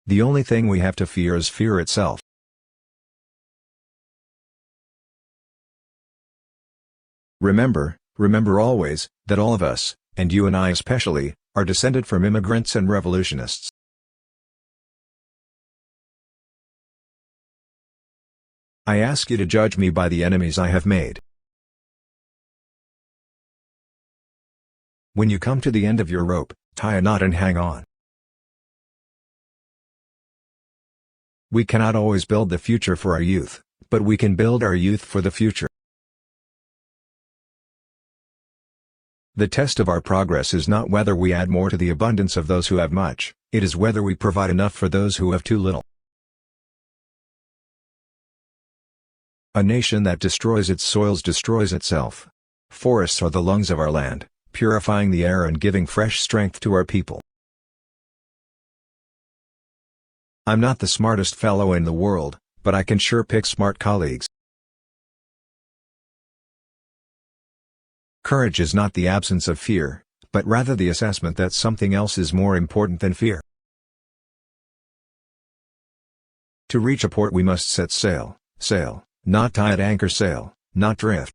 The only thing we have to fear is fear itself. Remember always, that all of us, and you and I especially, are descended from immigrants and revolutionists. I ask you to judge me by the enemies I have made. When you come to the end of your rope, tie a knot and hang on. We cannot always build the future for our youth, but we can build our youth for the future. The test of our progress is not whether we add more to the abundance of those who have much, it is whether we provide enough for those who have too little. A nation that destroys its soils destroys itself. Forests are the lungs of our land, purifying the air and giving fresh strength to our people. I'm not the smartest fellow in the world, but I can sure pick smart colleagues. Courage is not the absence of fear, but rather the assessment that something else is more important than fear. To reach a port we must set sail, not tie at anchor, sail, not drift.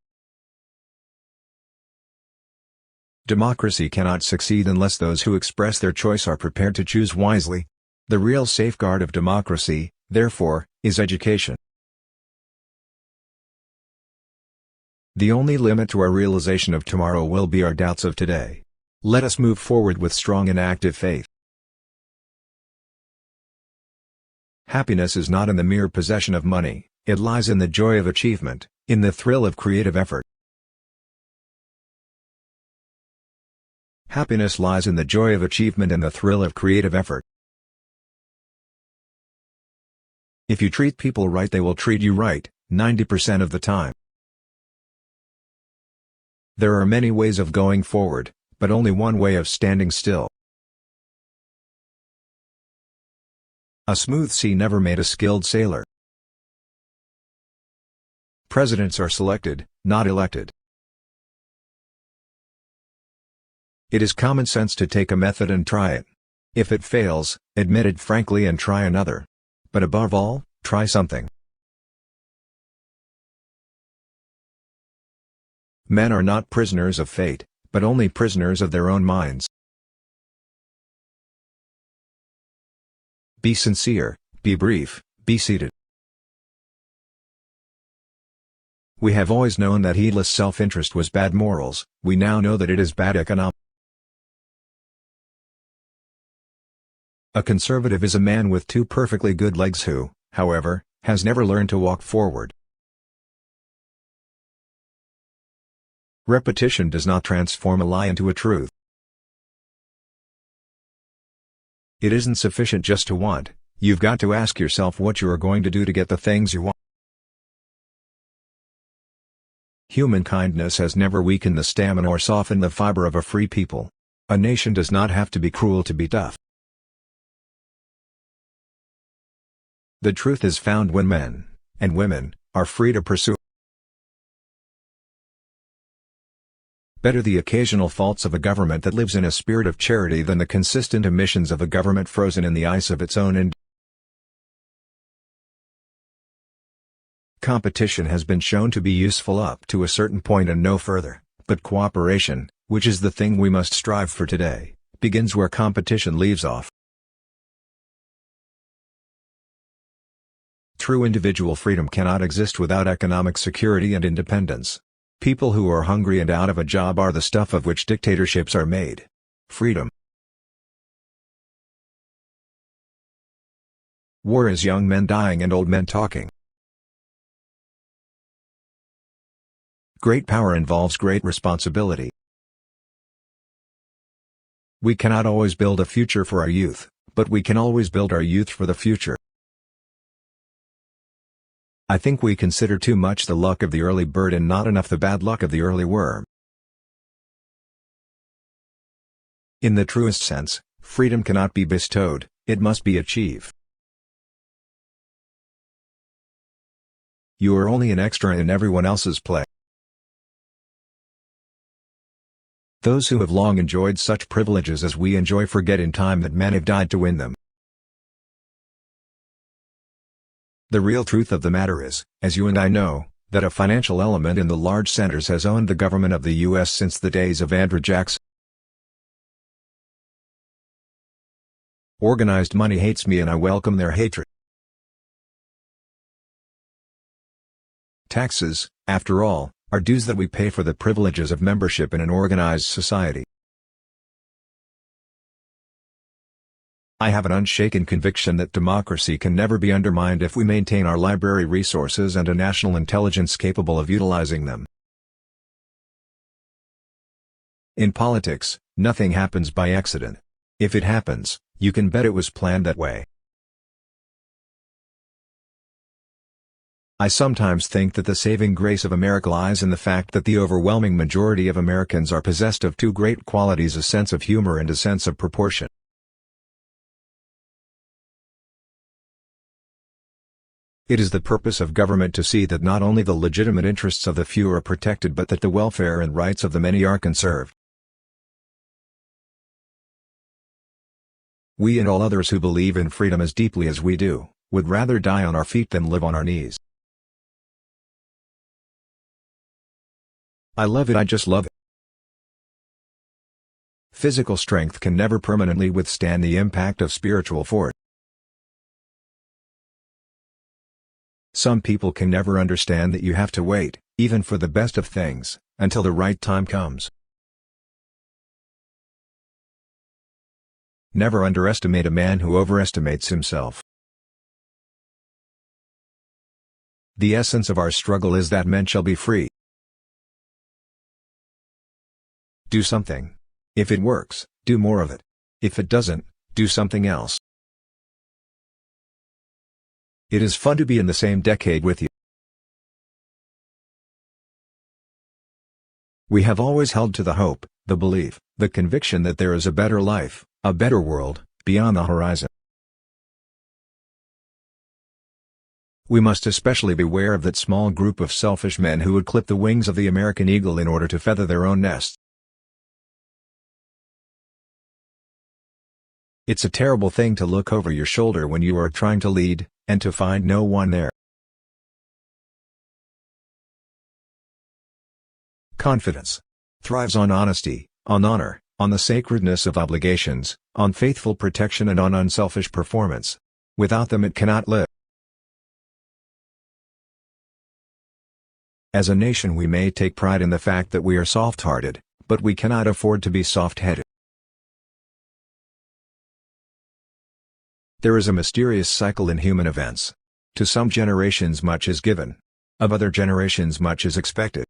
Democracy cannot succeed unless those who express their choice are prepared to choose wisely. The real safeguard of democracy, therefore, is education. The only limit to our realization of tomorrow will be our doubts of today. Let us move forward with strong and active faith. Happiness is not in the mere possession of money, it lies in the joy of achievement, in the thrill of creative effort. Happiness lies in the joy of achievement and the thrill of creative effort. If you treat people right, they will treat you right, 90% of the time. There are many ways of going forward, but only one way of standing still. A smooth sea never made a skilled sailor. Presidents are selected, not elected. It is common sense to take a method and try it. If it fails, admit it frankly and try another. But above all, try something. Men are not prisoners of fate, but only prisoners of their own minds. Be sincere, be brief, be seated. We have always known that heedless self-interest was bad morals, we now know that it is bad economics. A conservative is a man with two perfectly good legs who, however, has never learned to walk forward. Repetition does not transform a lie into a truth. It isn't sufficient just to want, you've got to ask yourself what you are going to do to get the things you want. Human kindness has never weakened the stamina or softened the fiber of a free people. A nation does not have to be cruel to be tough. The truth is found when men, and women, are free to pursue. Better the occasional faults of a government that lives in a spirit of charity than the consistent omissions of a government frozen in the ice of its own Competition has been shown to be useful up to a certain point and no further, but cooperation, which is the thing we must strive for today, begins where competition leaves off. True individual freedom cannot exist without economic security and independence. People who are hungry and out of a job are the stuff of which dictatorships are made. Freedom. War is young men dying and old men talking. Great power involves great responsibility. We cannot always build a future for our youth, but we can always build our youth for the future. I think we consider too much the luck of the early bird and not enough the bad luck of the early worm. In the truest sense, freedom cannot be bestowed, it must be achieved. You are only an extra in everyone else's play. Those who have long enjoyed such privileges as we enjoy forget in time that men have died to win them. The real truth of the matter is, as you and I know, that a financial element in the large centers has owned the government of the U.S. since the days of Andrew Jackson. Organized money hates me and I welcome their hatred. Taxes, after all, are dues that we pay for the privileges of membership in an organized society. I have an unshaken conviction that democracy can never be undermined if we maintain our library resources and a national intelligence capable of utilizing them. In politics, nothing happens by accident. If it happens, you can bet it was planned that way. I sometimes think that the saving grace of America lies in the fact that the overwhelming majority of Americans are possessed of two great qualities: a sense of humor and a sense of proportion. It is the purpose of government to see that not only the legitimate interests of the few are protected but that the welfare and rights of the many are conserved. We and all others who believe in freedom as deeply as we do, would rather die on our feet than live on our knees. I love it, I just love it. Physical strength can never permanently withstand the impact of spiritual force. Some people can never understand that you have to wait, even for the best of things, until the right time comes. Never underestimate a man who overestimates himself. The essence of our struggle is that men shall be free. Do something. If it works, do more of it. If it doesn't, do something else. It is fun to be in the same decade with you. We have always held to the hope, the belief, the conviction that there is a better life, a better world, beyond the horizon. We must especially beware of that small group of selfish men who would clip the wings of the American eagle in order to feather their own nests. It's a terrible thing to look over your shoulder when you are trying to lead, and to find no one there. Confidence thrives on honesty, on honor, on the sacredness of obligations, on faithful protection and on unselfish performance. Without them it cannot live. As a nation we may take pride in the fact that we are soft-hearted, but we cannot afford to be soft-headed. There is a mysterious cycle in human events. To some generations much is given. Of other generations much is expected.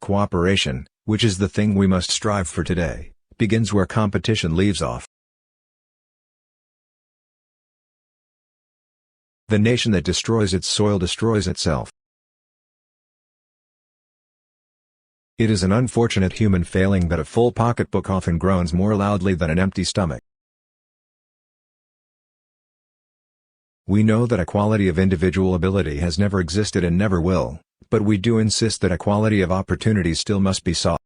Cooperation, which is the thing we must strive for today, begins where competition leaves off. The nation that destroys its soil destroys itself. It is an unfortunate human failing that a full pocketbook often groans more loudly than an empty stomach. We know that equality of individual ability has never existed and never will, but we do insist that equality of opportunity still must be sought.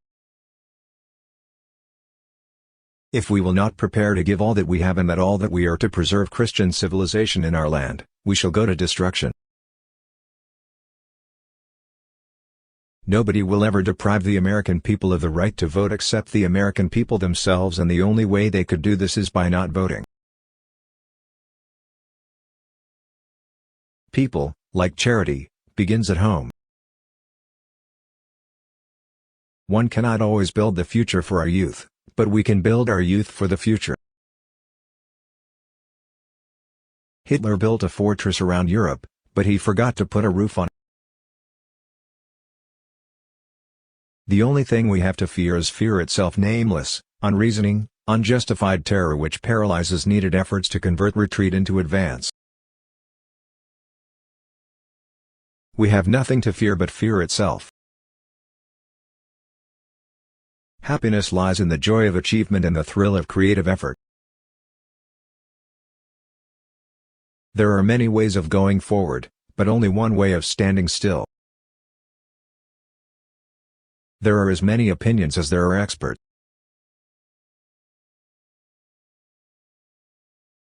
If we will not prepare to give all that we have and that all that we are to preserve Christian civilization in our land, we shall go to destruction. Nobody will ever deprive the American people of the right to vote except the American people themselves, and the only way they could do this is by not voting. People, like charity, begins at home. One cannot always build the future for our youth, but we can build our youth for the future. Hitler built a fortress around Europe, but he forgot to put a roof on it. The only thing we have to fear is fear itself, nameless, unreasoning, unjustified terror which paralyzes needed efforts to convert retreat into advance. We have nothing to fear but fear itself. Happiness lies in the joy of achievement and the thrill of creative effort. There are many ways of going forward, but only one way of standing still. There are as many opinions as there are experts.